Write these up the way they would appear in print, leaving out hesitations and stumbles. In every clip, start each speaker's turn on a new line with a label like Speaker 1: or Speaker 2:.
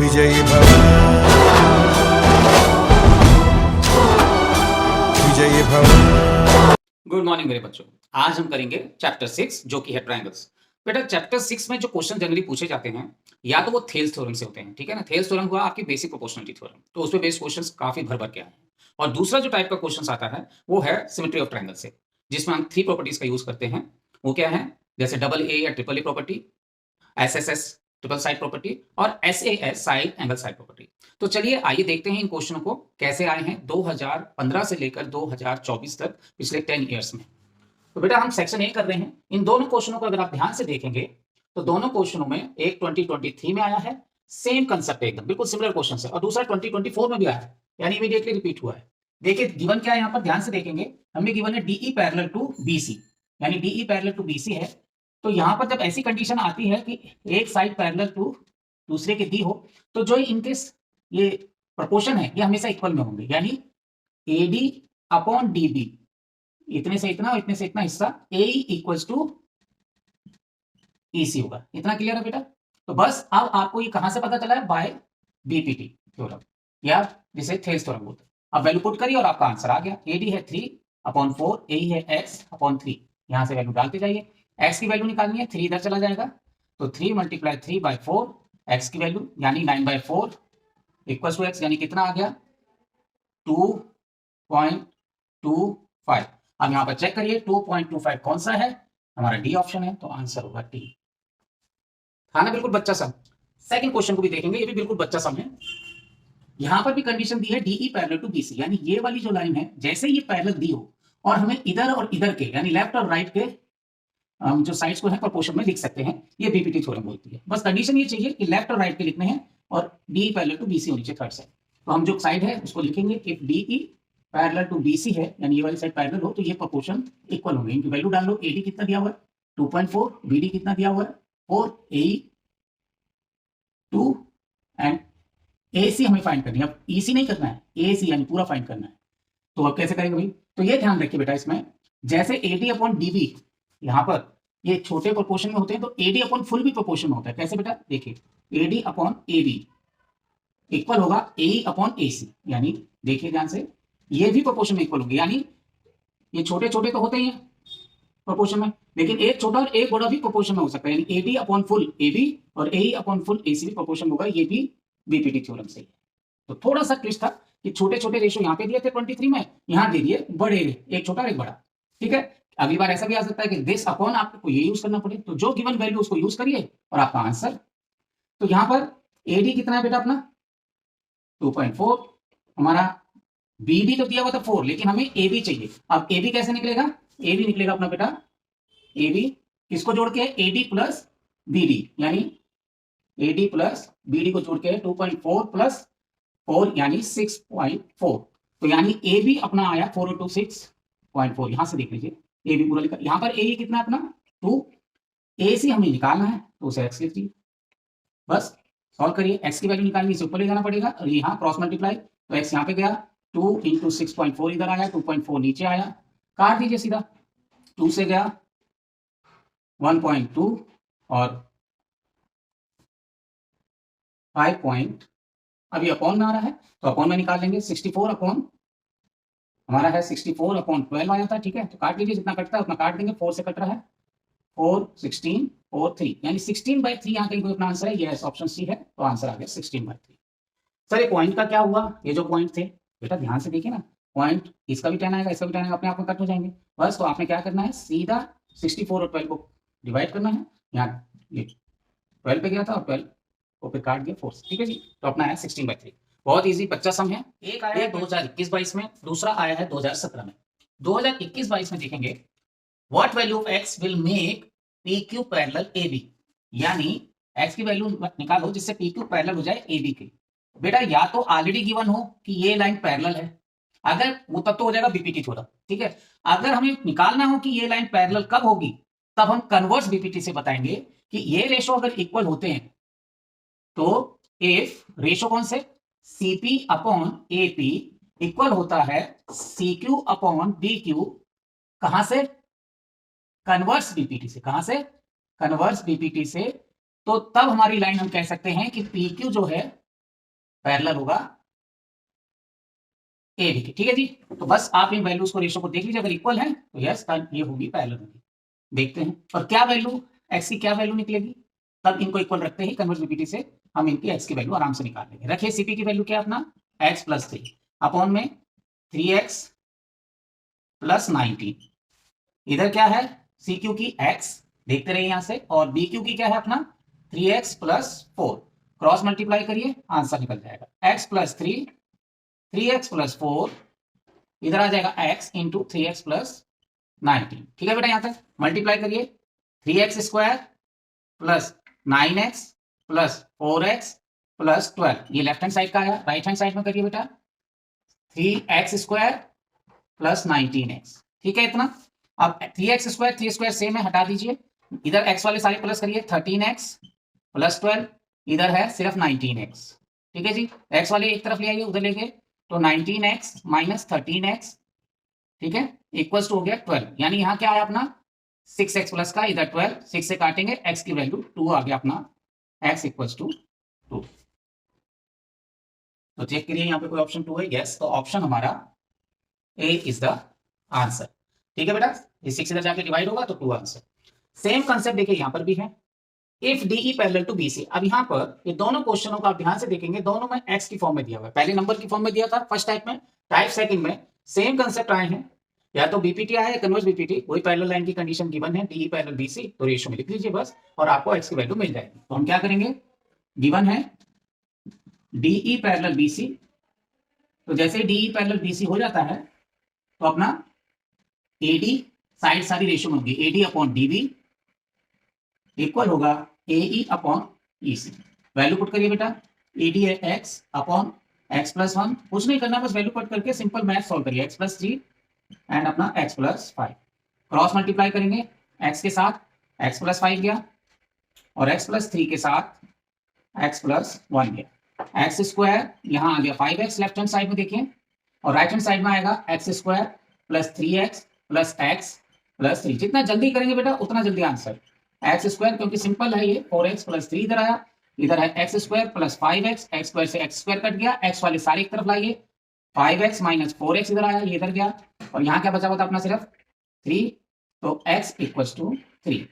Speaker 1: विजयी भव, विजयी भव।
Speaker 2: गुड मॉर्निंग मेरे बच्चों। आज हम करेंगे चैप्टर 6 जो कि है ट्रायंगल्स। बेटा चैप्टर 6 में जो क्वेश्चन जनरली पूछे जाते हैं या तो वो थेल्स थ्योरम से होते हैं, ठीक है ना। थेल्स थ्योरम हुआ आपकी बेसिक प्रोपोर्शनलिटी थ्योरम, तो उसमें बेस्ड क्वेश्चंस काफी भर भर के आए हैं। और दूसरा जो टाइप का क्वेश्चन आता है वो है सिमेट्री ऑफ ट्रायंगल से, जिसमें हम 3 प्रॉपर्टीज का यूज करते हैं। वो क्या है, जैसे डबल ए या triple A property, SSS triple side property और SAS side angle side property. तो चलिए आइए देखते हैं इन क्वेश्चनों को कैसे आए हैं 2015 से लेकर 2024 तक, पिछले 10 ईयर्स में। तो बेटा हम सेक्शन ए कर रहे हैं। इन दोनों क्वेश्चनों को अगर आप ध्यान से देखेंगे तो दोनों क्वेश्चनों में एक 2023 में आया है, सेम कंसेप्ट एकदम बिल्कुल सिमिलर क्वेश्चन है, और दूसरा 2024 में भी आया है, यानी इमीडिएटली रिपीट हुआ है। देखिए गिवन क्या है यहाँ पर, ध्यान से देखेंगे। हमें गिवन है डीई पैरेलल टू बीसी, यानी डीई पैरेलल टू बीसी है। तो यहाँ पर जब ऐसी कंडीशन आती है कि एक साइड पैरेलल टू दूसरे के दी हो, तो जो इनके ये प्रोपोर्शन है ये हमेशा इक्वल में होंगे, यानी एडी अपॉन डीबी, इतने से इतना और इतने से इतना हिस्सा ए इक्वल्स टू ईसी होगा। इतना क्लियर है बेटा। तो बस अब आपको ये कहां से पता चला है, बाय बीपीटी थ्योरम, या जिसे थेल्स थ्योरम बोलते हैं। अब वैल्यू पुट करिए और आपका आंसर आ गया। एडी है 3/4, ए है x/3। यहां से वैल्यू डालते जाइए। x की वैल्यू निकालनी है, 3 इधर चला जाएगा, तो 3 × 3/4 x की वैल्यू यानी 9/4 इक्वल्स टू x, यानी कितना आ गया 2.25। अब यहां पर चेक करिए 2.25 कौन सा है, हमारा डी ऑप्शन है, तो आंसर होगा डी। था ना बिल्कुल बच्चा सम। सेकंड क्वेश्चन को भी देखेंगे, ये भी बिल्कुल बच्चा सम है। यहां पर भी कंडीशन दी है डीई पैरेलल टू बीसी, यानी ये वाली जो लाइन है जैसे ये पैरेलल दी हो और हमें इधर और इधर के यानी लेफ्ट और राइट के जो साइड्स को है प्रोपोर्शन में लिख सकते हैं, ये बीपीटी थ्योरम बोलती है। बस कंडीशन ये चाहिए कि लेफ्ट और राइट के लिखने हैं और डीई पैरेलल टू बीसी होनी चाहिए थर्ड साइड। तो हम जो साइड है उसको लिखेंगे if DE parallel to BC है, यानी ये वाली साइड पैरेलल हो, तो ये प्रोपोर्शन इक्वल होंगे। इनकी वैल्यू डाल लो। एडी कितना दिया हुआ है 2.4, बीडी कितना दिया हुआ है 4, ए 2 एंड एसी हमें फाइंड करनी है। अब ईसी नहीं करना है, एसी यानी पूरा फाइंड करना है। तो अब कैसे करेंगे भाई, तो ये ध्यान रखिए बेटा, इसमें जैसे एडी अपॉन डीबी यहां पर ये छोटे प्रोपोर्शन में होते हैं, तो एडी अपॉन फुल भी प्रोपोर्शन में होता है। कैसे बेटा, देखिए एडी अपॉन एबी इक्वल होगा ए अपॉन एसी, यानी देखिए ध्यान से ये भी प्रोपोर्शन में इक्वल होंगे, यानी ये छोटे छोटे तो होते ही हैं प्रोपोर्शन में, लेकिन एक छोटा और एक बड़ा भी प्रोपोर्शन में हो सकता है, यानी एडी अपॉन फुल एबी और ए अपॉन फुल एसी भी प्रोपोर्शन होगा। ये भी बीपीटी थ्योरम से है। तो थोड़ा सा ट्विस्ट था कि छोटे छोटे रेशो यहाँ पे दिए थे 23 में, यहाँ दे दिए बड़े, एक छोटा और एक बड़ा, ठीक है। अगली बार ऐसा भी आ सकता है कि दिस अपॉन आपको ये यूज करना पड़े, तो जो गिवन वैल्यू उसको यूज करिए और आपका आंसर। तो यहां पर एडी कितना है बेटा अपना 2.4, हमारा बीडी तो दिया हुआ था 4, लेकिन हमें एबी चाहिए। अब एबी कैसे निकलेगा, एबी निकलेगा अपना बेटा, एबी किसको जोड़ के, एडी प्लस बीडी, यानी एडी प्लस बीडी को जोड़ के 2.4 प्लस 4 यानी 6.4। तो यानी ए भी अपना आया 4 × 6.4। यहां से देख लीजिए ए भी पूरा लिखा। यहां पर ए कितना है अपना 2, ए से हमें निकालना है तो उसे एक्स लिख दीजिए। बस सॉल्व करिए, एक्स की वैल्यू निकालनी है, ऊपर ले जाना पड़ेगा और यहाँ क्रॉस मल्टीप्लाई, तो एक्स यहाँ पे गया 2 × 6.4 इधर आया, 2.4 नीचे आया, काट दीजिए सीधा। 2 से गया 1.2 और 5. अभी अपॉन में आ रहा है तो अपॉन में निकाल लेंगे। 64 अपॉन हमारा है 64/12 आया था, ठीक है। तो काट लीजिए, जितना कटता है उतना काट देंगे। 4 से कट रहा है 4, 16 और 3, यानी 16/3 यहाँ कहीं कोई अपना आंसर है। यस, ऑप्शन सी है, तो आंसर आ गया 16/3। सर ये पॉइंट का क्या हुआ, ये जो पॉइंट थे बेटा ध्यान से देखिए ना, पॉइंट इसका भी 10 आएगा, इसका भी 10 आएगा, अपने आप में कट हो जाएंगे। बस तो आपने क्या करना है, सीधा 64 और 12 को डिवाइड करना है। यहाँ ये 12 पे गया था और 12 को फिर काट दिया 4 से, ठीक है जी। तो अपना है 16/3। बहुत इजी बच्चा सम है। एक आया है 2021-22 में, दूसरा आया है 2017 में। 2021-22 में देखेंगे what value of x will make PQ parallel AB, यानी x की वैल्यू निकालो जिससे PQ पैरेलल हो जाए AB के। बेटा या तो ऑलरेडी गिवन हो कि ये लाइन पैरेलल है, अगर वो तब तो हो जाएगा बीपीटी थ्योरम, ठीक है। अगर हमें निकालना हो कि ये लाइन पैरेलल कब होगी, तब हम कन्वर्स बीपीटी से बताएंगे कि ये रेशो अगर इक्वल होते हैं तो इफ रेशो कौन से, CP अपॉन AP इक्वल होता है CQ अपॉन BQ, कहां से, कन्वर्स बीपीटी से। कहां से, कन्वर्स बीपीटी से। तो तब हमारी लाइन हम कह सकते हैं कि PQ जो है पैरेलल होगा ए बी के। ठीक है जी, तो बस आप इन वैल्यूज को रेशो को देख लीजिए, अगर इक्वल है तो यस ये होगी पैरेलल होगी। देखते हैं और क्या वैल्यू एक्स की क्या वैल्यू निकलेगी, तब इनको इक्वल रखते ही कन्वर्स बीपीटी से हम इनकी एक्स की वैल्यू आराम से निकाल लेंगे। रखिए सीपी की वैल्यू क्या अपना एक्स प्लस 3 अपॉन में 3x प्लस 19, इधर क्या है सी क्यू की x, देखते रहिए यहां से, और बी क्यू की क्या है अपना 3x प्लस 4, क्रॉस मल्टीप्लाई करिए आंसर निकल जाएगा x प्लस 3, 3x प्लस 4, इधर आ जाएगा x इंटू 3x प्लस 19। ठीक है बेटा, यहां तक मल्टीप्लाई करिए 3x square plus 9x plus 4x plus 12, ये लेफ्ट हैंड साइड का आया, राइट हैंड साइड में करिए बेटा 3x स्क्वायर प्लस 19x। ठीक है इतना। अब 3x स्क्वायर 3 स्क्वायर सेम है, हटा दीजिए, इधर x वाले सारे प्लस करिए 13x प्लस 12, इधर है सिर्फ 19x। ठीक है जी, x वाले एक तरफ ले आइए, उधर लेके तो 19x माइनस 13x, ठीक है, इक्वल्स टू हो गया 12, यानी यहाँ क्या आया अपना 6x प्लस का, इधर 12, 6 से काटेंगे x की वैल्यू 2 आ गया अपना, x इक्वल्स टू 2। तो चेक करिए यहाँ पे कोई ऑप्शन 2 है, यस, तो ऑप्शन हमारा ए इज द आंसर। ठीक है बेटा, ये 6 इधर जाके डिवाइड होगा तो 2 आंसर। सेम कंसेप्ट देखिए यहाँ पर भी है, if DE parallel to BC. अब यहाँ पर ये दोनों क्वेश्चनों को आप ध्यान से देखेंगे, दोनों में एक्स की फॉर्म में दिया हुआ है, पहले नंबर की फॉर्म में दिया था फर्स्ट टाइप में, टाइप सेकंड में सेम कंसेप्ट आए हैं, या तो बीपीटी आया है कन्वर्स बीपीटी, वही पैरेलल लाइन की कंडीशन गिवन है डीई पैरेलल बीसी, तो रेशियो में लिख लीजिए बस और आपको एक्स की वैल्यू मिल जाएगी। तो हम क्या करेंगे, गिवन है डीई पैरेलल बीसी, तो जैसे डीई पैरेलल बीसी हो जाता है तो अपना एडी साइड सारी रेशियो में होगी, एडी अपॉन डीबी इक्वल होगा एई अपॉन ईसी। वैल्यू पुट करिए बेटा, एडी है एक्स अपॉन एक्स प्लस 1, कुछ नहीं करना, बस वैल्यू पुट करके सिंपल मैथ सॉल्व करिए, एक्स प्लस 3 एंड अपना एक्स प्लस 5, क्रॉस मल्टीप्लाई करेंगे एक्स के साथ एक्स प्लस 5 गया और एक्स प्लस 3 के साथ एक्स प्लस 1 गया, एक्स स्क्वायर यहाँ आ गया 5x लेफ्ट हैंड साइड में देखिए, और राइट हैंड साइड में आएगा x square plus 3x plus x plus 3। जितना जल्दी करेंगे बेटा उतना जल्दी आंसर, एक्स स्क्वायर क्योंकि सिंपल है ये, 4x प्लस 3 इधर आया, इधर है x square plus 5x, x square से एक्स स्क्वायर कट गया, एक्स वाले सारे एक तरफ लाइए, 5x माइनस 4x इधर आया, ये इधर गया, और यहाँ क्या बचा हुआ था अपना सिर्फ 3, तो x इक्वल्स टू 3।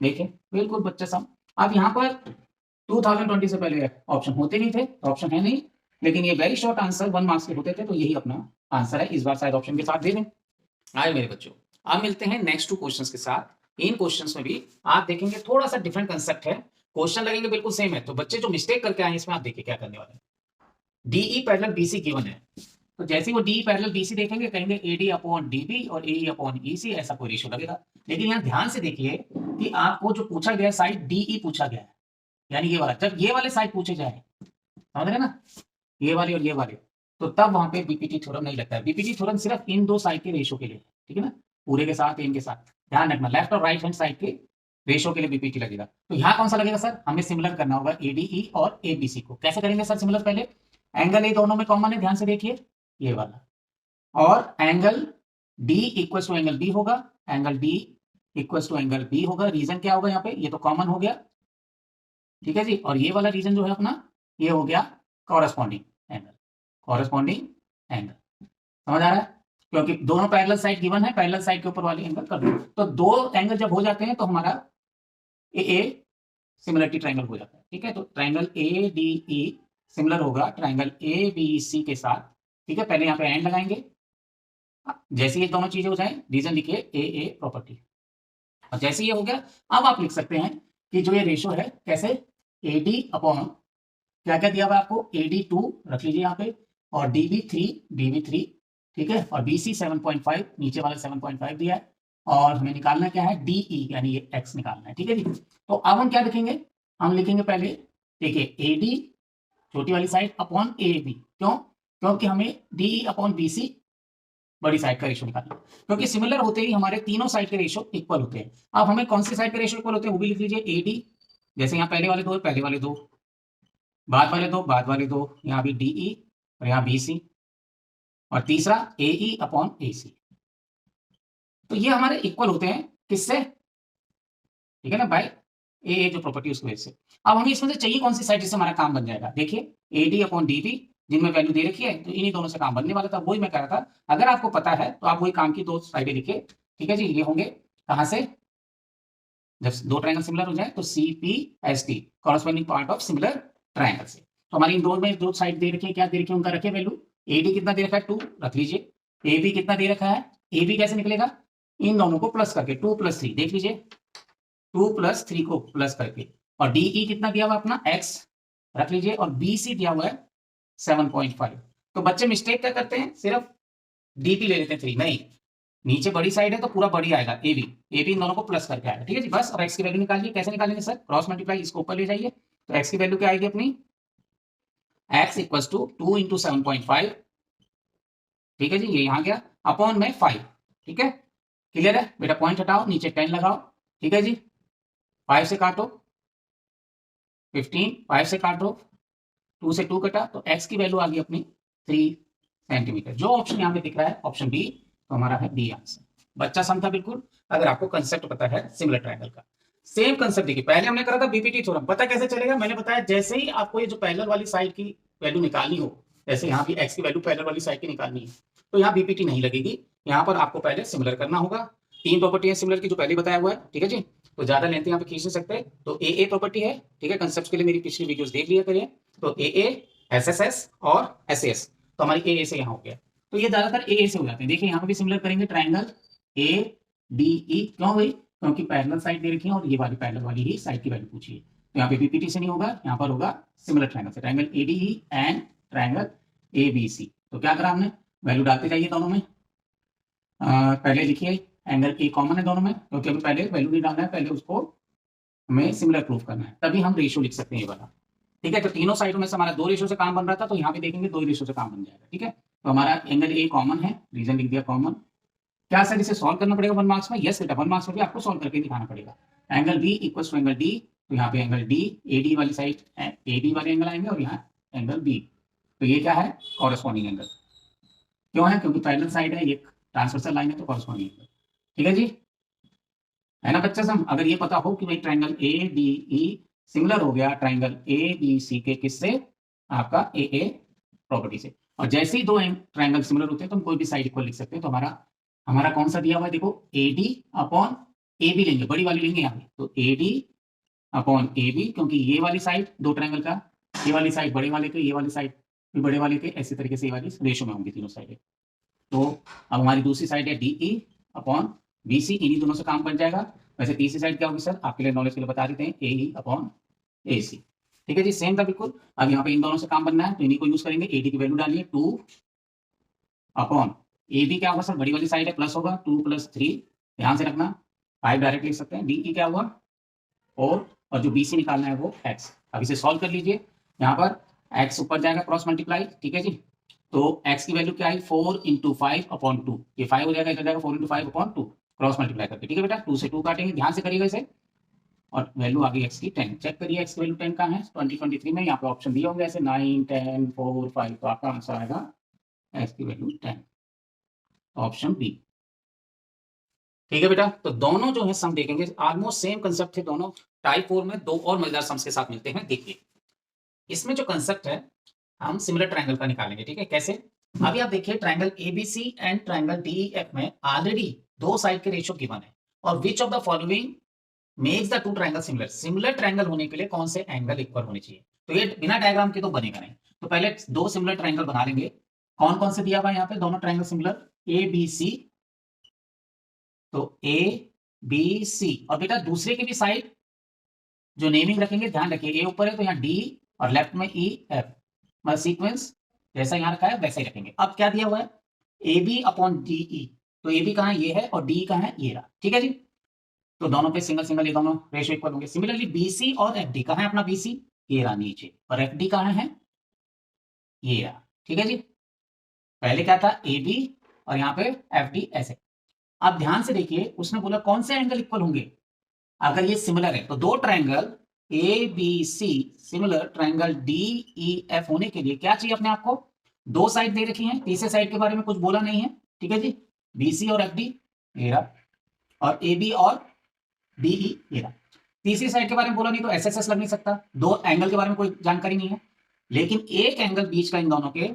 Speaker 2: देखिए बिल्कुल बच्चा सम। अब यहाँ पर 2020 से पहले ऑप्शन होते नहीं थे, ऑप्शन है नहीं, लेकिन ये वेरी शॉर्ट आंसर 1 मार्क्स के होते थे, तो यही अपना आंसर है, इस बार शायद ऑप्शन के साथ दे दें। आए मेरे बच्चों, अब मिलते हैं नेक्स्ट 2 क्वेश्चंस के साथ। इन क्वेश्चंस में भी आप देखेंगे थोड़ा सा डिफरेंट कंसेप्ट है, क्वेश्चन लगेंगे बिल्कुल सेम है, तो बच्चे जो मिस्टेक करके आए इसमें आप देखिए क्या करने वाले हैं। डीई पैरेलल बीसी गिवन है, तो जैसे वो डीई पैरेलल बीसी देखेंगे कहेंगे एडी अपॉन डीबी और एई अपॉन ईसी, ऐसा कोई रेशियो लगेगा। लेकिन यहाँ ध्यान से देखिए कि आपको जो पूछा गया साइड डीई पूछा गया है, यानी ये वाला, जब ये वाले साइड पूछे जाए, समझ रहे ना, ये वाले और ये वाले, तो तब वहां पे बीपीटी थ्योरम नहीं लगता है। बीपीटी थ्योरम सिर्फ इन 2 साइड के रेशियो के लिए, ठीक है ना, पूरे के साथ इनके साथ, ध्यान रखना लेफ्ट और राइट हैंड साइड के रेशियो के लिए बीपीटी लगेगा। तो यहाँ कौन सा लगेगा सर, हमें सिमिलर करना होगा एडीई और एबीसी को। कैसे करेंगे सर सिमिलर, पहले एंगल ए दोनों में कॉमन है, ध्यान से देखिए ये वाला, और angle D equal to angle B होगा, angle D equal to angle B होगा। रीजन क्या होगा यहाँ पे, ये तो कॉमन हो गया, ठीक है जी, और ये वाला रीजन जो है अपना ये हो गया कॉरेस्पॉन्डिंग एंगल, कॉरेस्पॉन्डिंग एंगल, समझ आ रहा है, क्योंकि दोनों पैरेलल साइड गिवन है, पैरेलल साइड के ऊपर वाले एंगल कर दो, तो 2 एंगल जब हो जाते हैं तो हमारा ए सिमिलरिटी ट्रायंगल हो जाता है। ठीक है, तो triangle A D E similar होगा ट्रायंगल ए बी सी के साथ। ठीक है, पहले यहाँ पे एंड लगाएंगे, जैसे ये दोनों चीजें हो जाए रीजन लिखिए ए प्रॉपर्टी, और जैसे ये हो गया अब आप लिख सकते हैं कि जो ये रेशो है कैसे, ए डी अपॉन क्या क्या दिया हुआ आपको, ए डी 2 रख लीजिए यहाँ पे, और डी बी 3, ठीक है, और बी सी 7.5, नीचे वाला 7.5 दिया है, और हमें निकालना क्या है डीई, यानी ये एक्स निकालना है। ठीक है जी, तो अब हम क्या लिखेंगे, हम लिखेंगे पहले देखिए ए डी छोटी वाली साइड अपॉन ए बी, क्यों, क्योंकि हमें डीई अपॉन बी सी बड़ी साइड का रेशो निकालना, क्योंकि सिमिलर होते ही हमारे तीनों साइड के रेशो इक्वल होते हैं। अब हमें कौन सी साइड के रेशो इक्वल होते हैं वो भी लिख लीजिए, ए डी, जैसे यहाँ पहले वाले 2 है, पहले वाले 2, बाद वाले 2, बाद वाले 2, यहाँ भी डीई और यहाँ बी सी, और तीसरा एई अपॉन ए सी, तो ये हमारे इक्वल होते हैं किससे, ठीक है ना, बाय ए जो प्रॉपर्टी उसकी वजह से। अब हमें इसमें से चाहिए कौन सी साइड जिससे हमारा काम बन जाएगा। देखिए AD अपॉन DB जिनमें वैल्यू दे रखी है, तो इन्हीं दोनों से काम बनने वाला था। वही मैं कह रहा था, अगर आपको पता है तो आप वही काम की दो साइडें लिखिए। ठीक है जी, ये होंगे कहां से, जब दो ट्रायंगल सिमिलर हो जाए तो CPST corresponding part of similar triangle से। तो हमारी इन दो में दो साइड दे रखी है, क्या दे रखी है, उनका रखे वैल्यू। AD कितना दे रखा है 2, रख लीजिए। AB कितना दे रखा है, AB कैसे निकलेगा, इन दोनों को प्लस करके 2 + 3, देख लीजिए 2 + 3 को प्लस करके। और DE कितना दिया हुआ अपना x, रख लीजिए। और BC दिया हुआ है 7.5। तो बच्चे मिस्टेक क्या करते हैं, सिर्फ DP ले लेते हैं 3, नहीं, नीचे बड़ी साइड है तो पूरा बड़ी आएगा AB, AB इन दोनों को प्लस करके आएगा। ठीक है जी, बस। अब x की वैल्यू निकालिए, कैसे निकालेंगे सर, क्रॉस मल्टीप्लाई, इसको ऊपर ले जाइए। तो x की वैल्यू क्या आएगी अपनी, x = 2 × 7.5। ठीक है जी, ये यहां गया अपॉन में 5। ठीक है, क्लियर है बेटा, पॉइंट हटाओ, नीचे 10 लगाओ। ठीक है जी, 5 से काटो 15, 5 से काटो 2 से 2 कटा, तो x की वैल्यू आ गई अपनी 3 सेंटीमीटर। जो ऑप्शन यहाँ पे दिख रहा है ऑप्शन बी, तो हमारा है बी आंसर। बच्चा समझा बिल्कुल, अगर आपको कंसेप्ट पता है सिमिलर ट्रायंगल का। सेम कंसेप्ट देखिए, पहले हमने करा था बीपीटी थ्योरम, पता कैसे चलेगा, मैंने बताया जैसे ही आपको ये जो पैरेलल वाली साइड की वैल्यू निकालनी हो, जैसे यहाँ भी x की वैल्यू पैरेलल वाली साइड की निकालनी है, तो यहाँ बीपीटी नहीं लगेगी, यहाँ पर आपको पहले सिमिलर करना होगा। 3 प्रॉपर्टी है सिमिलर की जो पहले बताया हुआ है। ठीक है जी, तो ज्यादा लेंथ यहाँ पे खींच नहीं सकते। तो ए प्रॉपर्टी है, ठीक है, कंसेप्ट के लिए मेरी पिछली वीडियोस देख लिया करिए। तो ए SSS और SAS, तो हमारी ए से यहाँ हो गया। तो ये ज्यादातर ए से हो जाते हैं। देखिए यहाँ पे भी सिमिलर करेंगे, ट्रायंगल ADE, क्यों भाई, क्योंकि पैरेलल साइड दे रखी है और ये वाली पैरेलल वाली ही साइड की वैल्यू पूछी है। तो यहाँ पे बीपीटी से नहीं होगा, यहाँ पर होगा सिमिलर ट्रायंगल से, triangle ADE and triangle ABC। तो क्या करा हमने, वैल्यू डालते जाइए दोनों में। पहले लिखिए एंगल A कॉमन है दोनों में, क्योंकि अभी पहले वैल्यू नहीं डालना है, पहले उसको हमें सिमिलर प्रूफ करना है, तभी हम रेशियो लिख सकते हैं ये वाला। ठीक है, तो तीनों साइडों में से हमारा 2 रेशियो से काम बन रहा था, तो यहाँ पे देखेंगे 2 रेशियो से काम बन जाएगा। ठीक है, तो हमारा एंगल A कॉमन है, रीजन लिख दिया कॉमन। क्या सर इसे सॉल्व करना पड़ेगा 1 मार्क्स में, यस बेटा 1 मार्क्स में भी आपको सॉल्व करके दिखाना पड़ेगा। एंगल B = एंगल D, तो यहाँ पे एंगल D AD वाली साइड AD वाले एंगल आएंगे, और यहाँ एंगल B, तो ये क्या है, कॉरेस्पॉन्डिंग एंगल। क्यों है, क्योंकि पैरेलल साइड है, ये ट्रांसवर्सल लाइन है, तो कॉरेस्पॉन्डिंग एंगल। ठीक है जी, है ना बच्चा सम। अगर ये पता हो कि भाई ट्रायंगल ADE सिमिलर हो गया ट्रायंगल ABC के किससे, आपका AA प्रॉपर्टी से। और जैसे ही दो ट्रायंगल सिमिलर होते हैं तो हम कोई भी साइड इक्वल लिख सकते हैं। तो हमारा हमारा कौन सा दिया हुआ है, देखो AD अपॉन AB लेंगे, बड़ी वाली लेंगे यहाँ पे, तो AD अपॉन AB, क्योंकि ये वाली साइड दो ट्रायंगल का, ये वाली साइड बड़े वाले के, ये वाली साइड भी बड़े वाले के, ऐसे तरीके से ये वाली रेशो में होंगी तीनों साइडें। तो अब हमारी दूसरी साइड है DE अपॉन BC, इन्हीं दोनों से काम बन जाएगा। वैसे तीसरी साइड क्या होगी सर, आपके लिए नॉलेज के लिए बता देते हैं, AE अपॉन AC। ठीक है जी, सेम था बिल्कुल। अब यहाँ पे इन दोनों से काम बनना है, तो इन्हीं को यूज करेंगे। AD की वैल्यू डालिए 2 अपॉन AB, क्या होगा सर, बड़ी वाली साइड है, प्लस होगा 2 + 3, ध्यान से रखना 5 डायरेक्ट लिख सकते हैं। DE क्या हुआ 4, और जो BC निकालना है वो x। अब इसे सॉल्व कर लीजिए, यहाँ पर x ऊपर जाएगा क्रॉस मल्टीप्लाई। ठीक है जी, तो x की वैल्यू क्या आई, 4 × 5/2, ये 5 हो जाएगा, इधर जाएगा 4 × 5/2 क्रॉस मल्टीप्लाई करके। ठीक है बेटा, 2 से 2 काटेंगे, ध्यान से करिएगा इसे। और वैल्यू आ गई x की 10। चेक करिए x की वैल्यू 10 कहाँ है, 2023 में। यहाँ पे ऑप्शन दिए होंगे ऐसे 9, 10, 4, 5, तो आपका आंसर आएगा x की वैल्यू 10, ऑप्शन बी। ठीक है बेटा, तो दोनों जो है सम देखेंगे, ऑलमोस्ट सेम कंसेप्ट थे दोनों। टाइप 4 में 2 और मजेदार सम्स के साथ मिलते हैं। देखिए इसमें जो कंसेप्ट है, हम सिमिलर ट्रायंगल का निकालेंगे। ठीक है, कैसे, अभी आप देखिए triangle ABC and triangle DEF में ऑलरेडी 2 साइड के रेशियो गिवन है, और which of the following makes the 2 triangle similar. Similar triangle होने के लिए कौन से एंगल इक्वल होने चाहिए, तो ये बिना डायग्राम के तो बनेगा नहीं। तो पहले 2 सिमिलर ट्रायंगल बना लेंगे। कौन कौन से दिया हुआ है यहाँ पे, दोनों ट्रायंगल सिमिलर ABC, तो ABC। और बेटा दूसरे की भी साइड जो नेमिंग रखेंगे, ध्यान रखिए, A ऊपर है तो यहाँ D और लेफ्ट में EF, मतलब सीक्वेंस जैसा यहाँ रखा है वैसे ही रखेंगे। अब क्या दिया हुआ है, AB अपॉन DE, तो AB कहाँ है, ये है, और DE कहाँ है, ये रहा। ठीक है जी, तो दोनों पे सिंगल सिंगल ये दोनों रेशियो इक्वल होंगे। सिमिलरली BC और FD, कहाँ है अपना BC, ये रहा नीचे, और FD कहाँ है, ये रहा। ठीक है जी, पहले क्या था AB और यहाँ पे FD ऐसे। अब ध्यान से देखिए, उसने बोला कौन से एंगल इक्वल होंगे, अगर ये सिमिलर है तो दो triangle ABC similar triangle DEF होने के लिए क्या चाहिए अपने आप को, 2 साइड दे रखी हैं, तीसरे साइड के बारे में कुछ बोला नहीं है। ठीक है जी, BC और FD ये रहा, और AB और DE ये रहा। तीसरी साइड के बारे में बोला नहीं तो एसएसएस लग नहीं सकता, दो एंगल के बारे में कोई जानकारी नहीं है, लेकिन एक एंगल बीच का इन दोनों के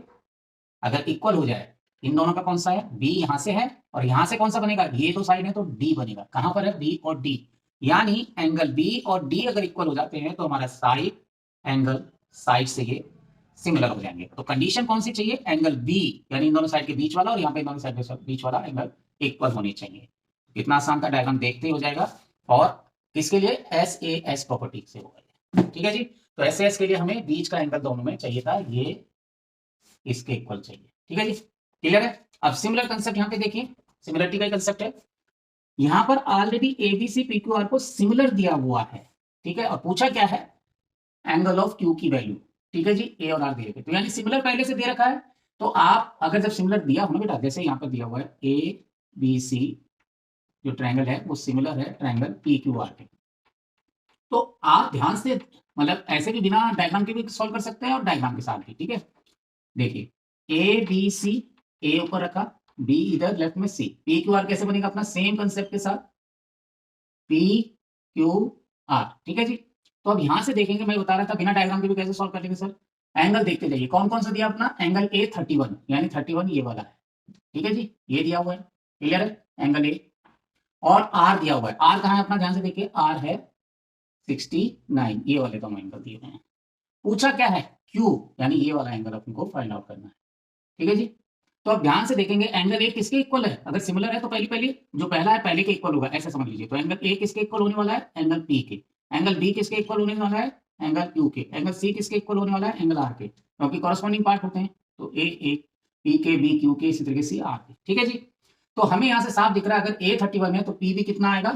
Speaker 2: अगर इक्वल हो जाए, इन दोनों का कौन सा है, बी यहां से है और यहां से कौन सा बनेगा, ये तो साइड है तो डी बनेगा, कहां पर है, बी और डी, यानी एंगल बी और डी अगर इक्वल हो जाते हैं तो हमारा साइड एंगल साइड से ये सिमिलर हो जाएंगे। तो कंडीशन कौन सी चाहिए, एंगल बी यानी इन दोनों साइड के बीच वाला और यहाँ पे इन दोनों साइड के बीच वाला एंगल इक्वल होने चाहिए। इतना आसान का डायग्राम देखते ही हो जाएगा और किसके लिए, एस ए एस प्रॉपर्टी से होगा, ठीक है जी। तो एस ए एस के लिए हमें बीच का एंगल दोनों में चाहिए था, ये इसके इक्वल चाहिए, ठीक है जी, क्लियर है। अब सिमिलर कंसेप्ट यहाँ पे देखिए, सिमिलरिटी का कंसेप्ट है, यहां पर ऑलरेडी एबीसी पीक्यूआर को सिमिलर दिया हुआ है, ठीक है, और पूछा क्या है, एंगल ऑफ क्यू की वैल्यू, ठीक है जी, ए और आर दिए गए, तो यानी सिमिलर पहले से दे रखा है, तो आप अगर जब सिमिलर दिया हो ना बेटा, जैसे यहाँ पर दिया हुआ है ए बी सी जो ट्रायंगल है वो सिमिलर है ट्रायंगल पी क्यू आर के, तो आप ध्यान से मतलब ऐसे भी बिना डायग्राम के भी सॉल्व कर सकते हैं और डायग्राम के साथ भी, ठीक है। देखिए ए बी सी, ए ऊपर रखा, बी इधर लेफ्ट में, सी, पी क्यू आर कैसे बनेगा अपना सेम कंसेप्ट के साथ, पी क्यू आर, ठीक है जी। तो अब यहां से देखेंगे, मैं बता रहा था बिना डायग्राम के भी कैसे सॉल्व कर लेंगे सर, एंगल देखते जाइए कौन कौन सा दिया अपना, एंगल ए 31 यानी 31 ये वाला है, ठीक है जी, ये दिया हुआ है, क्लियर है, एंगल ए, और आर दिया हुआ है, आर कहां है अपना, ध्यान से देखिए, आर है 69, ये वाले दोनों एंगल दिए हुए हैं। पूछा क्या है, क्यू यानी ये वाला एंगल अपन को फाइंड आउट करना है, ठीक है जी। तो अब ध्यान से देखेंगे एंगल ए किसके इक्वल है, अगर सिमिलर है तो पहली पहली जो पहला है पहले के इक्वल होगा, ऐसा समझ लीजिए। तो एंगल ए किसके इक्वल होने वाला है, एंगल पी के, एंगल बी किसके इक्वल होने वाला है, एंगल क्यू के, एंगल सी किसके इक्वल होने वाला है, एंगल आर के, क्योंकि कॉरस्पॉन्डिंग पार्ट होते हैं, तो ए पी के, बी क्यू के, इसी तरीके से आर के, ठीक है जी। तो हमें यहाँ से साफ दिख रहा है अगर ए 31 है तो पी भी कितना आएगा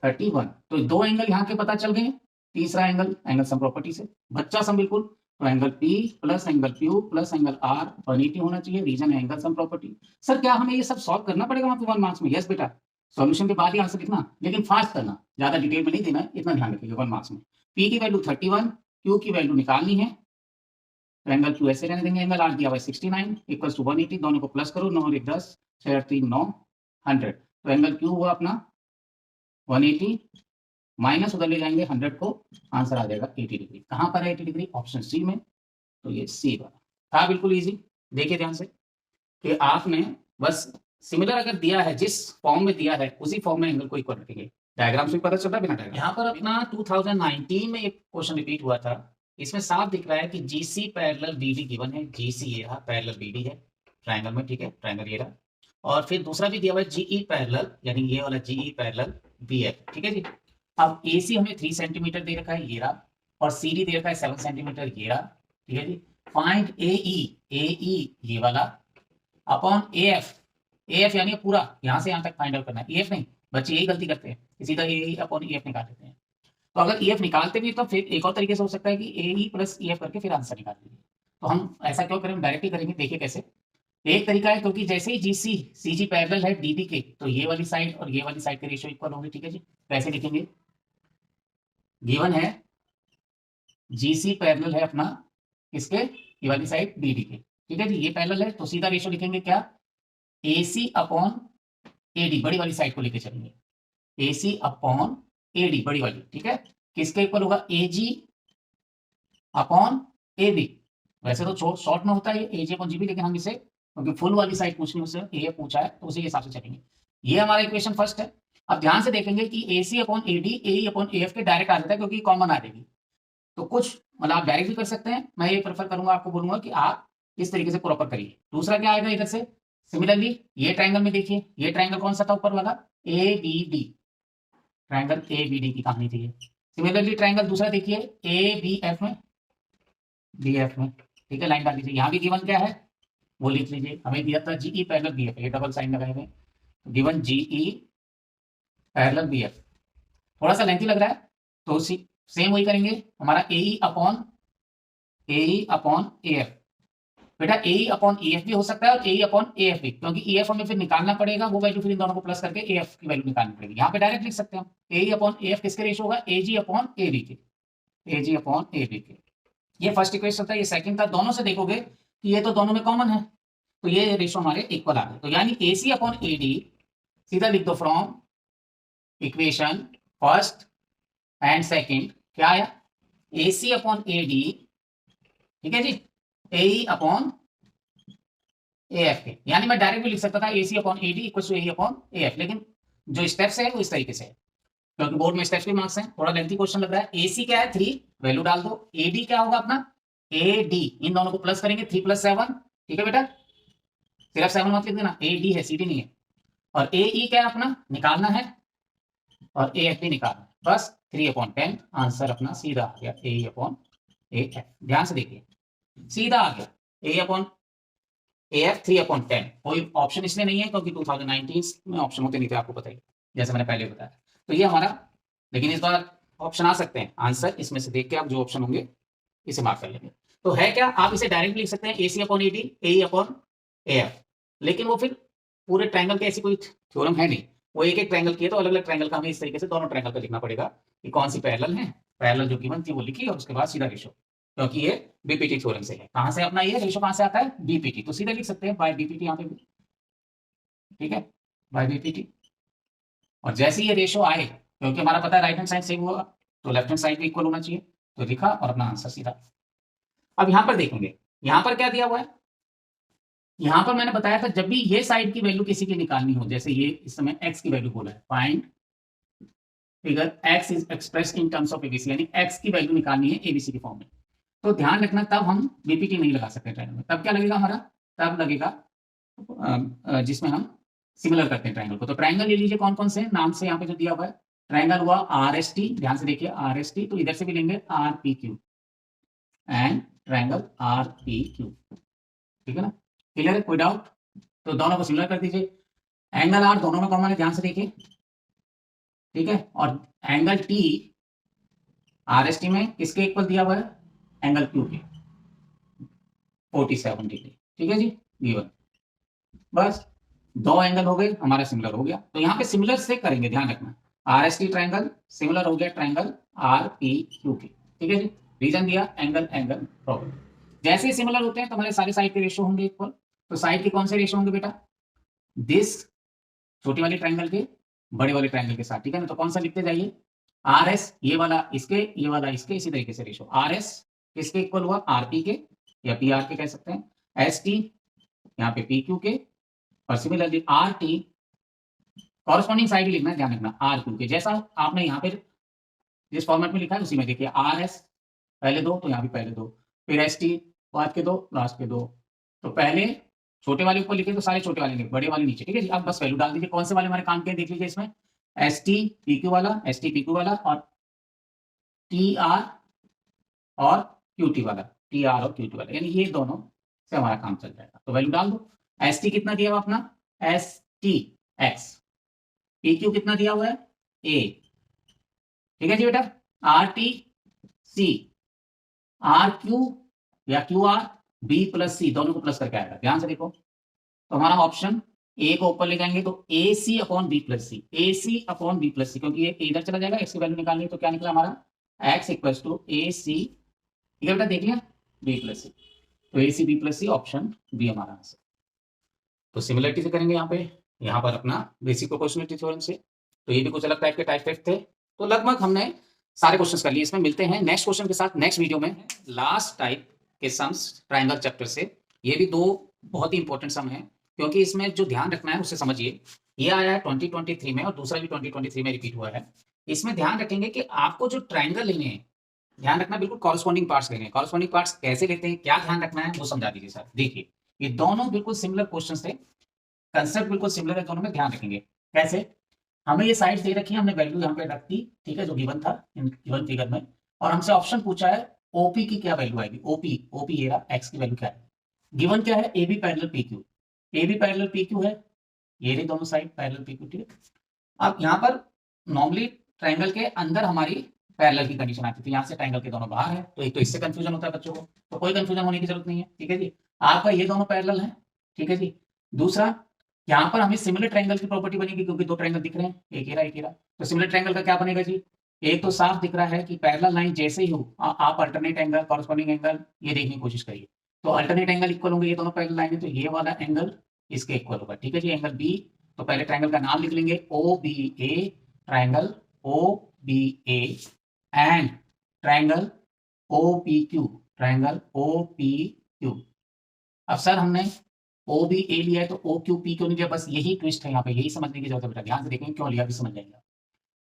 Speaker 2: 31, तो दो एंगल यहाँ के पता चल गए, तीसरा एंगल, एंगल सम प्रॉपर्टी से बच्चा सम बिल्कुल, तो angle P plus angle Q plus angle R 180 होना चाहिए, रीजन है एंगल सम प्रॉपर्टी। सर क्या हमें ये सब सॉल्व करना पड़ेगा वहां पे 1 मार्क्स में, यस बेटा, सॉल्यूशन के बाद ही आंसर लिखना, लेकिन फास्ट करना, ज्यादा डिटेल में नहीं देना है, इतना ध्यान रखिएगा 1 मार्क्स में। P की वैल्यू 31, Q की वैल्यू निकालनी है, तो एंगल Q ऐसे रहने देंगे, एंगल R दिया हुआ है 69 इक्वल्स टू 180, दोनों को प्लस करो, 9 और 1 10, 6 और 3 9, 100, तो एंगल Q हुआ अपना 180 माइनस उधर ले जाएंगे 100 को, आंसर आ जाएगा 80 डिग्री। कहां पर है 80 डिग्री, ऑप्शन सी में, तो ये सी वाला था, बिल्कुल इजी। देखिए ध्यान से कि आपने बस सिमिलर अगर दिया है, जिस फॉर्म में दिया है उसी फॉर्म में एंगल को इक्वल रखेंगे, डायग्राम से पता चलता है बिना डायग्राम। यहाँ पर अपना 2019 में एक क्वेश्चन रिपीट हुआ था, इसमें साफ दिख रहा है कि जीसी पैरेलल बीडी गिवन है, जीसी ये रहा, पैरेलल बीडी है ट्रायंगल में, ठीक है, ट्रायंगल ये रहा, और फिर दूसरा भी दिया हुआ है जीई पैरेलल, यानी ये वाला जीई पैरेलल बीएफ, ठीक है जी। अब एसी हमें 3 सेंटीमीटर दे रखा है, ये रहा, और सीडी दे रखा है 7 सेंटीमीटर, ये रहा, ठीक है जी। फाइंड एई ये वाला अपॉन एएफ, एएफ यानी पूरा यहां से यहां तक फाइंड आउट करना है, एएफ नहीं, बच्चे यही गलती करते हैं, सीधा एई अपॉन एएफ निकाल देते हैं। तो अगर एएफ निकालते भी तो फिर एक और तरीके से हो सकता है कि एई प्लस एएफ करके फिर आंसर निकाल दीजिए, तो हम ऐसा क्यों करें, डायरेक्टली करेंगे, देखिए कैसे। एक तरीका है, क्योंकि जैसे ही जीसी सीजी पैरेलल है डीबी के, तो ये वाली साइड और ये वाली साइड के रेशियो इक्वल होंगे, ठीक है जी। कैसे लिखेंगे, गिवन है जीसी पैरेलल है अपना इसके, ये वाली साइड बीडी के, ठीक है जी, ये पैरेलल है, तो सीधा रेशियो लिखेंगे क्या, एसी अपॉन एडी, बड़ी वाली साइड को लेके चलेंगे, एसी अपॉन एडी बड़ी वाली, ठीक है, किसके इक्वल होगा, एजी अपॉन एबी, वैसे तो शॉर्ट में होता है एजी अपॉन जीबी, लेकिन हम इसे क्योंकि फुल वाली साइड पूछनी उससे, ए पूछा है तो उसी के हिसाब से चलेंगे। ये हमारा इक्वेशन फर्स्ट है। अब ध्यान से देखेंगे कि एसी अपॉन एडी ए अपॉन एफ के डायरेक्ट आ जाता है, क्योंकि कॉमन आ जाएगी, तो कुछ मतलब आप डायरेक्ट भी कर सकते हैं, मैं ये प्रेफर करूंगा, आपको बोलूंगा कि आप इस तरीके से प्रॉपर करिए। दूसरा क्या आएगा इधर से, सिमिलरली ये ट्रायंगल में देखिए, ये ट्रायंगल कौन सा था ऊपर वाला, A B D, triangle A B D की कहानी थी ये। सिमिलरली ट्रायंगल दूसरा देखिए ए बी एफ में, बी एफ में, ठीक है, लाइन डाल दीजिए, यहाँ भी गिवन क्या है वो लिख लीजिए, हमें दिया था जीई पैरेलल बीएफ, ये डबल साइन लगाए हुए, गिवन जीई पैरेलल बीएफ, थोड़ा सा लेंथी लग रहा है, तो सेम वही करेंगे, हमारा एई अपॉन एएफ, बेटा एई अपॉन एएफ भी हो सकता है और एई अपॉन एएफ भी, क्योंकि एएफ हमें फिर निकालना पड़ेगा, वो वैल्यू फिर इन दोनों को प्लस करके एएफ की वैल्यू निकालनी पड़ेगी। यहाँ पे डायरेक्ट लिख सकते हैं हम, एई अपॉन एएफ किसके रेशियो होगा, एजी अपॉन एबी के, एजी अपॉन एबी के। ये फर्स्ट इक्वेशन था, ये सेकंड था, दोनों से देखोगे कि ये तो दोनों में कॉमन है, तो ये रेशियो हमारे इक्वल आ गए, तो यानी एसी अपॉन एडी सीधा लिख दो from equation first and second क्या आया, AC अपॉन AD, ठीक है जी, AE अपॉन AF के, यानी मैं डायरेक्ट भी लिख सकता था AC upon AD equal to AE upon AF, लेकिन जो स्टेप्स है वो इस तरीके से है, क्योंकि बोर्ड में स्टेप्स के मार्क्स हैं, थोड़ा लेंथी क्वेश्चन लग रहा है। AC क्या है 3, वैल्यू डाल दो। AD क्या होगा अपना AD, इन दोनों को प्लस करेंगे 3 + 7, ठीक है बेटा, सिर्फ 7 मत लिख देना, AD है CD नहीं है। और AE क्या है अपना निकालना है, और AF भी निकालना है, बस 3/10, आंसर अपना सीधा आ गया AE अपॉन AF। ध्यान से देखिए सीधा आ गया AE अपॉन AF 3/10। कोई ऑप्शन इसलिए नहीं है क्योंकि 2019 में ऑप्शन होते नहीं थे, आपको पता ही, जैसे मैंने पहले बताया। तो ये हमारा, लेकिन इस बार ऑप्शन आ सकते हैं, आंसर इसमें से देख के आप जो ऑप्शन होंगे इसे मार्क कर लेंगे। तो है क्या, आप इसे डायरेक्ट लिख सकते हैं AC upon AD, AE upon AF, लेकिन वो फिर पूरे ट्रायंगल के ऐसी कोई थ्योरम है नहीं, वो एक एक ट्रायंगल किए, तो अलग अलग ट्रायंगल का हमें इस तरीके से दोनों ट्रायंगल का लिखना पड़ेगा कि कौन सी पैरेलल है, पैरेलल जो गिवन थी वो लिखी और उसके बाद सीधा रेशो, क्योंकि ये बीपीटी थ्योरम से है। कहां से अपना ये रेशो कहां से आता है, बीपीटी, तो सीधे लिख सकते हैं बाय बीपीटी यहाँ पे भी, ठीक है, बाय बीपीटी। और जैसे ये रेशो आए, क्योंकि हमारा पता है राइट हैंड साइड सेम हुआ, तो लेफ्ट हैंड साइड भी इक्वल होना चाहिए, तो लिखा और अपना आंसर सीधा। अब यहां पर देखेंगे, यहां पर क्या दिया हुआ है, यहां पर मैंने बताया था जब भी ये साइड की वैल्यू किसी की निकालनी हो, जैसे ये इस समय x की वैल्यू बोला है, find figure x is expressed in terms of ABC, यानी x की वैल्यू निकालनी है एबीसी की फॉर्म में, तो ध्यान रखना तब हम बीपीटी नहीं लगा सकते ट्रायंगल में, तब क्या लगेगा हमारा, तब लगेगा जिसमें हम सिमिलर करते हैं ट्रायंगल को। तो ट्रायंगल ले लीजिए कौन कौन से नाम से यहाँ पे जो दिया हुआ है, ट्रायंगल हुआ RST, ध्यान से देखिए RST, तो इधर से भी लेंगे RPQ एंड ट्रायंगल RPQ, ठीक है ना, क्लियर है, कोई डाउट, तो दोनों को सिमिलर कर दीजिए। एंगल आर दोनों में कॉमन है, ध्यान से देखिए, ठीक है, और एंगल टी RST में किसके इक्वल दिया हुआ है, एंगल क्यू के 47 डिग्री, ठीक है जी, गिवन, बस 2 एंगल हो गए हमारा, सिमिलर हो गया। तो यहाँ पे सिमिलर से करेंगे, ध्यान रखना, RST ट्रायंगल सिमिलर हो गया ट्रायंगल RPQ के, ठीक है जी, रीजन दिया एंगल एंगल प्रॉपर्टी। जैसे ही सिमिलर होते हैं तो हमारे सारे साइड के रेशो होंगे इक्वल, तो साइड के कौन से रेशो होंगे बेटा, दिस छोटी वाली ट्रायंगल के बड़े वाले ट्रायंगल के साथ, ठीक है ना, तो कौन सा लिखते जाइए, RS ये वाला इसके, ये वाला इसके, इसी तरीके से रेशो RS किसके इक्वल हुआ, RP के या PR के कह सकते हैं, ST यहाँ पे PQ के, और सिमिलरली RT कॉरेस्पॉन्डिंग साइड ही लिखना है, ध्यान रखना RQ के, जैसा आपने यहाँ पे जिस फॉर्मेट में लिखा है उसी में देखिए, RS पहले 2 तो यहाँ भी पहले 2, फिर ST बाद के 2 लास्ट के 2, तो पहले छोटे वाले ऊपर लिखे तो सारे छोटे वाले लिखे, बड़े वाले नीचे, ठीक है जी। अब बस वैल्यू डाल दीजिए, कौन से वाले हमारे काम के देख लीजिए इसमें, ST PQ वाला और TR और QT वाला, TR और QT वाला, यानी ये दोनों से हमारा काम चल जाएगा, तो वैल्यू डाल दो। ST कितना दिया हुआ अपना, ST X, PQ कितना दिया हुआ है A, ठीक है जी बेटा, RT C, RQ या QR B + C, दोनों को प्लस करके आएगा, ध्यान से देखो, तो हमारा ऑप्शन ए को ऊपर ले जाएंगे तो AC upon B + C, AC upon B + C, क्योंकि ये इधर चला जाएगा, x की वैल्यू निकालनी है, तो क्या निकला हमारा x इक्वल्स टू AC, ठीक है बेटा, देख लिया B + C, तो AC B + C option B हमारा आंसर। तो सिमिलरिटी से करेंगे यहाँ पर अपना बेसिक प्रोपोर्शनलिटी थ्योरम से, तो ये भी कुछ अलग टाइप के टाइप टेस्ट थे, तो लगभग हमने सारे क्वेश्चंस कर लिए। इसमें मिलते हैं नेक्स्ट क्वेश्चन के साथ नेक्स्ट वीडियो में, लास्ट टाइप के सम्स ट्रायंगल चैप्टर से। ये भी 2 बहुत ही इंपॉर्टेंट सम है, क्योंकि इसमें जो ध्यान रखना है उससे समझिए, ये आया है 2023 में और दूसरा भी 2023 में रिपीट हुआ है। इसमें ध्यान रखेंगे कि आपको जो ट्रायंगल लेने हैं, ध्यान रखना बिल्कुल कॉरेस्पॉन्डिंग पार्ट्स लेने हैं। कॉरेस्पॉन्डिंग पार्ट्स कैसे लेते हैं, क्या ध्यान रखना है वो समझा दीजिए सर। देखिए ये दोनों बिल्कुल सिमिलर क्वेश्चन थे, कंसेप्ट बिल्कुल सिमिलर है दोनों में, ध्यान रखेंगे कैसे। हमें ये साइड दे रखी है, हमने वैल्यू यहाँ पे रख दी, ठीक है, जो गिवन था इन गिवन फिगर में, और हमसे ऑप्शन पूछा है ओपी की क्या वैल्यू आएगी, ओपी ये रहा, एक्स की वैल्यू क्या है, गिवन क्या है AB parallel PQ, AB parallel PQ है, ये रही दोनों साइड पैरेलल PQ, ठीक है। अब यहाँ पर नॉर्मली ट्रायंगल के अंदर हमारी पैरेलल की कंडीशन आती थी, यहाँ से ट्रायंगल के दोनों बाहर है, तो एक तो इससे कंफ्यूजन होता है बच्चों को, तो कोई कंफ्यूजन होने की जरूरत नहीं है, ठीक है जी। आपका ये दोनों पैरेलल है, ठीक है जी। दूसरा यहाँ पर हमें सिमिलर ट्रायंगल की प्रॉपर्टी बनेगी, क्योंकि 2 ट्रायंगल दिख रहे हैं, एक ही रहा, तो सिमिलर ट्रायंगल का क्या बनेगा जी, एक तो साफ दिख रहा है कि पैरेलल लाइन जैसे ही हो आप अल्टरनेट एंगल, कॉरेस्पॉन्डिंग एंगल ये देखने की कोशिश करिए, तो अल्टरनेट एंगल इक्वल होंगे, ये दोनों पैरेलल लाइन है, तो ये वाला एंगल इसके इक्वल होगा, ठीक है जी। एंगल बी, तो पहले ट्रायंगल का नाम लिख लेंगे OBA, triangle OBA and triangle OPQ, triangle OPQ। अब सर हमने OBA लिया है तो OQP क्यों नहीं लिया? बस यही ट्विस्ट है यहाँ पे, यही समझने की जरूरत है बेटा, ध्यान से देखेंगे क्यों लिया भी समझ जाएंगे।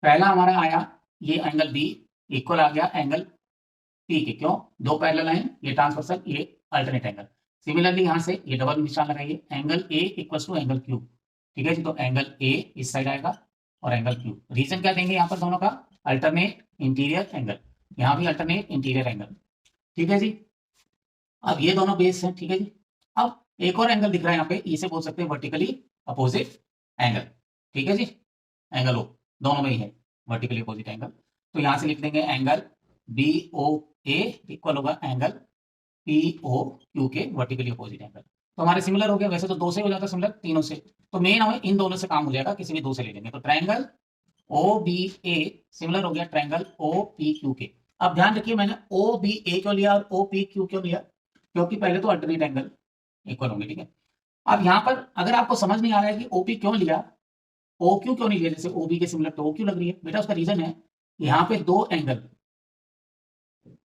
Speaker 2: पहला हमारा आया ये एंगल B इक्वल आ गया एंगल P के, क्यों? दो पैरेलल लाइन, ये ट्रांसवर्सल, ये अल्टरनेट एंगल। सिमिलरली यहाँ से ये डबल निशान लगाइए, angle A equals to angle Q, ठीक है जी। तो एंगल A इस साइड आएगा और एंगल Q, रीजन क्या देंगे यहाँ पर दोनों का? अल्टरनेट इंटीरियर एंगल, यहाँ भी अल्टरनेट इंटीरियर एंगल, ठीक है जी। अब ये दोनों बेस हैं, ठीक है जी। अब एक और एंगल दिख रहा है यहाँ पे, इसे बोल सकते हैं वर्टिकली अपोजिट एंगल, ठीक है जी। एंगल O दोनों में ही है वर्टिकली अपोजिट एंगल, तो यहाँ से लिख देंगे एंगल BOA इक्वल होगा एंगल POQ के वर्टिकली अपोजिट एंगल। तो हमारे सिमिलर हो गया, वैसे तो दो से हो जाता सिमिलर, तीनों से, तो मेन हमें इन दोनों से काम हो जाएगा, किसी भी दो से ले लेंगे। तो ट्रायंगल OBA सिमिलर हो गया ट्रायंगल OPQ के। अब ध्यान रखिए मैंने OBA क्यों लिया और OPQ क्यों लिया? क्योंकि पहले तो अल्टरनेट एंगल इक्वल होंगे, ठीक है। अब यहाँ पर अगर आपको समझ नहीं आ रहा है कि OP क्यों लिया, OQ क्यों नहीं लिया, जैसे OB के सिमिलर तो OQ लग रही है बेटा, उसका रीजन है यहाँ पे दो एंगल,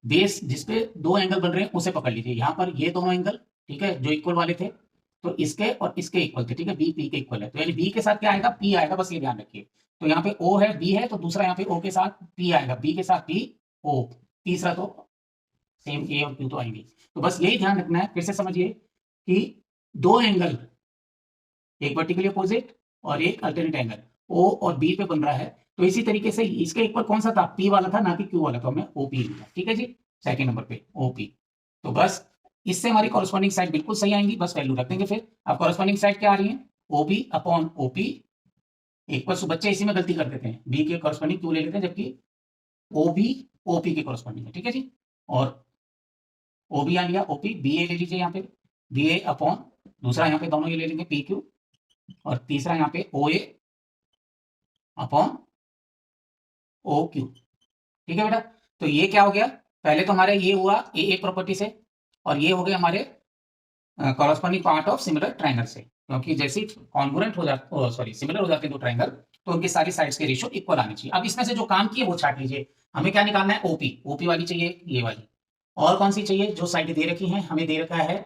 Speaker 2: बेस जिसपे दो एंगल बन रहे हैं उसे पकड़ लीजिए। यहाँ पर ये दोनों एंगल, ठीक है, जो इक्वल वाले थे, तो इसके और इसके इक्वल थे, ठीक है, B P के इक्वल है, तो यानी B के साथ क्या आएगा? P आएगा, बस ये ध्यान रखिए। तो यहाँ पे O है, B है, तो दूसरा यहाँ पे O के साथ P आएगा, B के साथ P O, तीसरा तो सेम A और Q तो आएंगे। तो बस यही ध्यान रखना है, फिर से समझिए कि दो एंगल, एक वर्टिकली अपोजिट और एक अल्टरनेट एंगल O और B पे बन रहा है, तो इसी तरीके से इसके इक्वल कौन सा था? P वाला था, ना कि Q वाला, तो हमने OP लिया, ठीक है जी। सेकंड नंबर पे OP, तो बस इससे हमारी कॉरेस्पॉन्डिंग साइड बिल्कुल सही आएंगी, बस वैल्यू रख देंगे। फिर अब कॉरेस्पॉन्डिंग साइड क्या आ रही है? OB अपॉन OP इक्वल, बच्चे इसी में गलती कर देते हैं, B के कॉरेस्पॉन्डिंग Q ले लेते हैं, जबकि OB OP के कॉरेस्पॉन्डिंग है, ठीक है जी। और OB आ लिया, OP BA ले लीजिए यहाँ पे, BA अपॉन दूसरा यहाँ पे दोनों ये ले लेंगे PQ, और तीसरा यहाँ पे OA अपॉन OQ, ठीक है बेटा। तो ये क्या हो गया? पहले तो हमारे ये हुआ AA प्रॉपर्टी से, और ये हो गया हमारे corresponding part of similar triangle से, क्योंकि जैसे कॉन्ग्रुएंट हो जाते, सॉरी सिमिलर हो जाते हैं दो ट्रायंगल, तो उनकी सारी साइड्स के रेशियो इक्वल आनी चाहिए। अब इसमें से जो काम किए वो छाट लीजिए। हमें क्या निकालना है? OP वाली चाहिए, ये वाली, और कौन सी चाहिए? जो साइड दे रखी है, हमें दे रखा है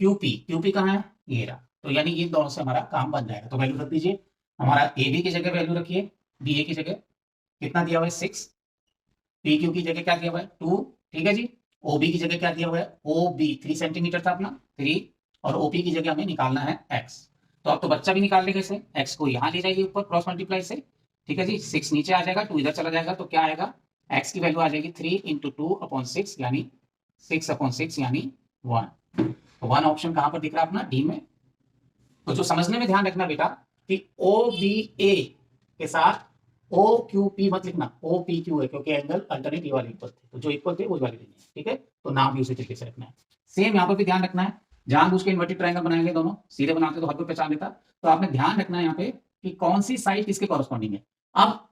Speaker 2: QP कहाँ है? ये रहा। तो यानी ये दोनों से हमारा काम बन जाएगा। तो वैल्यू रख दीजिए, हमारा AB की जगह वैल्यू रखिए, BA की जगह कितना दिया हुआ है? 6, PQ की जगह क्या दिया हुआ है? 2, ठीक है जी। OB की जगह क्या दिया हुआ है? OB 3 सेंटीमीटर था अपना, 3, और OP की जगह हमें निकालना है X। तो अब तो बच्चा भी निकाल लेगा इसे, X को यहाँ ले जाइए ऊपर क्रॉस मल्टीप्लाई से, ठीक है जी। 6 नीचे आ जाएगा, 2 इधर चला जाएगा, तो क्या आएगा? X की वैल्यू आ जाएगी 3 इंटू 2/6, यानी 6/6 यानी 1। तो 1 ऑप्शन कहां पर दिख रहा है अपना? D में। तो जो समझने में ध्यान रखना बेटा कि OBA के साथ OQP मत लिखना, OPQ है, क्योंकि एंगल अल्टरनेट ये वाले इक्वल थे, तो जो इक्वल थे वो वाले लेने हैं, ठीक है। तो नाम भी उसी तरीके से रखना है। सेम यहाँ पर भी ध्यान रखना है, जानबूझ के इन्वर्टेड ट्रायंगल बनाएंगे दोनों, सीधे बनाते तो हर कोई पहचान लेता। तो आपने ध्यान रखना है यहाँ पे कि कौन सी साइड किसके कॉरेस्पॉन्डिंग है। अब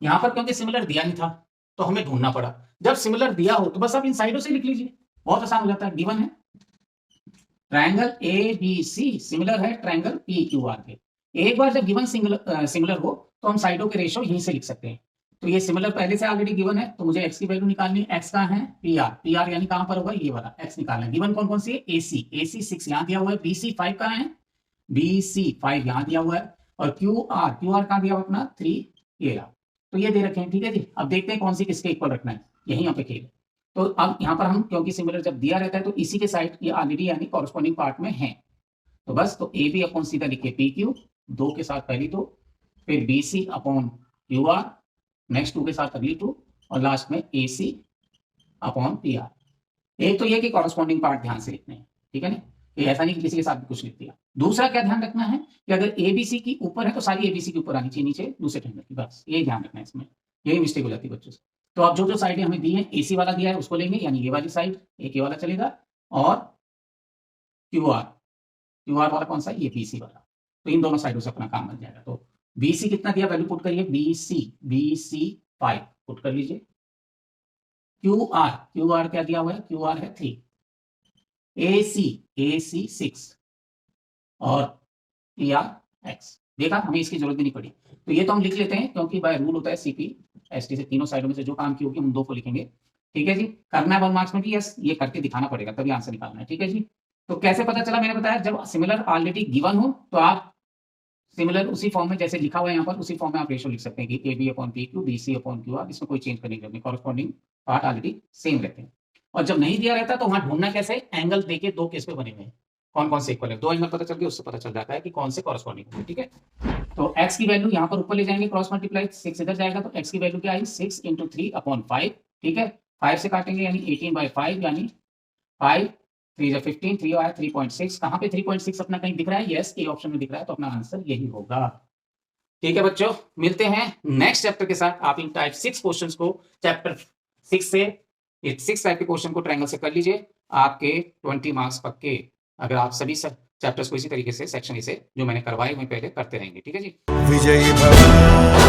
Speaker 2: यहाँ पर क्योंकि सिमिलर दिया नहीं था तो हमें ढूंढना पड़ा, जब सिमिलर दिया हो तो बस आप इन साइडों से लिख लीजिए, बहुत आसान हो जाता है। गिवन है ट्रायंगल ABC सिमिलर है ट्रायंगल PQR के। एक बार जब गिवन सिमिलर हो तो हम साइडों के रेशियो यहीं से लिख सकते हैं। तो ये सिमिलर पहले से ऑलरेडी गिवन है, तो मुझे x की वैल्यू निकालनी है। x कहाँ है? PR यानी कहां पर होगा? ये वाला x निकालना है। गिवन कौन कौन सी है? AC 6 यहां दिया हुआ है, BC 5 कहाँ है? BC 5 यहां दिया हुआ है, और QR कहां दिया हुआ अपना? 3, ये रहा। तो ये दे रखे हैं, ठीक है जी। अब देखते हैं कौन सी किसके इक्वल रखना है, यही यहाँ पे खेल। तो अब यहाँ पर हम, क्योंकि सिमिलर जब दिया रहता है तो इसी के साइड ये ऑलरेडी यानी कॉरेस्पॉन्डिंग पार्ट में है, तो बस तो AB अपॉन सीधा लिखिए PQ, 2 के साथ पहली 2, फिर BC अपॉन QR, नेक्स्ट 2 के साथ अगली 2, और लास्ट में AC अपॉन PR। एक तो ये कि कॉरेस्पॉन्डिंग पार्ट ध्यान से लिखने हैं, ठीक है ना, ये ऐसा नहीं कि किसी के साथ भी कुछ लिख दिया। दूसरा क्या ध्यान रखना है कि अगर ABC की ऊपर है तो सारी ABC के ऊपर आनी चाहिए, नीचे दूसरे ट्रायंगल की, बस यही ध्यान रखना है इसमें, यही मिस्टेक हो जाती है बच्चों से। तो अब जो जो साइडें हमें दी है, AC वाला दिया है उसको लेंगे, यानी ये वाली साइड, एक ये वाला चलेगा, और QR वाला कौन सा? ये BC वाला। तो इन दोनों साइडों से अपना काम बन जाएगा। तो BC कितना दिया? वैल्यू पुट करिए, BC 5 पुट कर लीजिए। QR क्या दिया हुआ है? QR है 3, AC 6, और PR X। देखा, हमें इसकी जरूरत भी नहीं पड़ी। तो ये तो हम लिख लेते हैं क्योंकि बाय रूल होता है सीपी एसटी से तीनों साइडों में से जो काम की होगी हम 2 को लिखेंगे। ठीक है जी, करना है 1 मार्क्स में भी, यस, ये करके दिखाना पड़ेगा तभी आंसर निकालना है। ठीक है जी, तो कैसे पता चला, मैंने बताया जब सिमिलर ऑलरेडी गिवन हो तो आप सिमिलर उसी फॉर्म में जैसे लिखा हुआ है यहाँ पर उसी फॉर्म में आप रेशियो लिख सकते हैं कि A B upon P Q B C upon Q R, इसमें कोई चेंज करने की जरूरत नहीं, कॉरेस्पॉन्डिंग पार्ट ऑलरेडी सेम रहते हैं। और जब नहीं दिया रहता तो वहां ढूंढना कैसे, एंगल देके 2 केस पे बने हुए हैं, कौन कौन से इक्वल है, 2 एंगल पता चल गए, उससे पता चल जाता है कि कौन से कॉरेस्पॉन्डिंग है। ठीक है, तो x की वैल्यू यहाँ पर ऊपर ले जाएंगे, क्रॉस मल्टीप्लाई 6 इधर जाएगा तो x की वैल्यू क्या आई 6 इंटू 3 अपॉन 5। ठीक है, 5 से काटेंगे यानी 18/5 यानी 5 3 जा 15, 3 आया 3.6। कहाँ पे 3.6 अपना कहीं दिख रहा है, यस ए ऑप्शन में दिख रहा है, तो अपना आंसर यही होगा। ठीक है बच्चों, मिलते हैं नेक्स्ट चैप्टर के साथ। आप इन टाइप 6 क्वेश्चंस को चैप्टर 6 से, ये 6 टाइप के क्वेश्चन को ट्रायंगल से कर लीजिए, आपके 20 मार्क्स पक्के। अगर आप सभी चैप्टर्स को इसी तरीके से सेक्शन ए से जो मैंने करवाए हुए पहले करते रहेंगे। ठीक है जी, विजयी भव।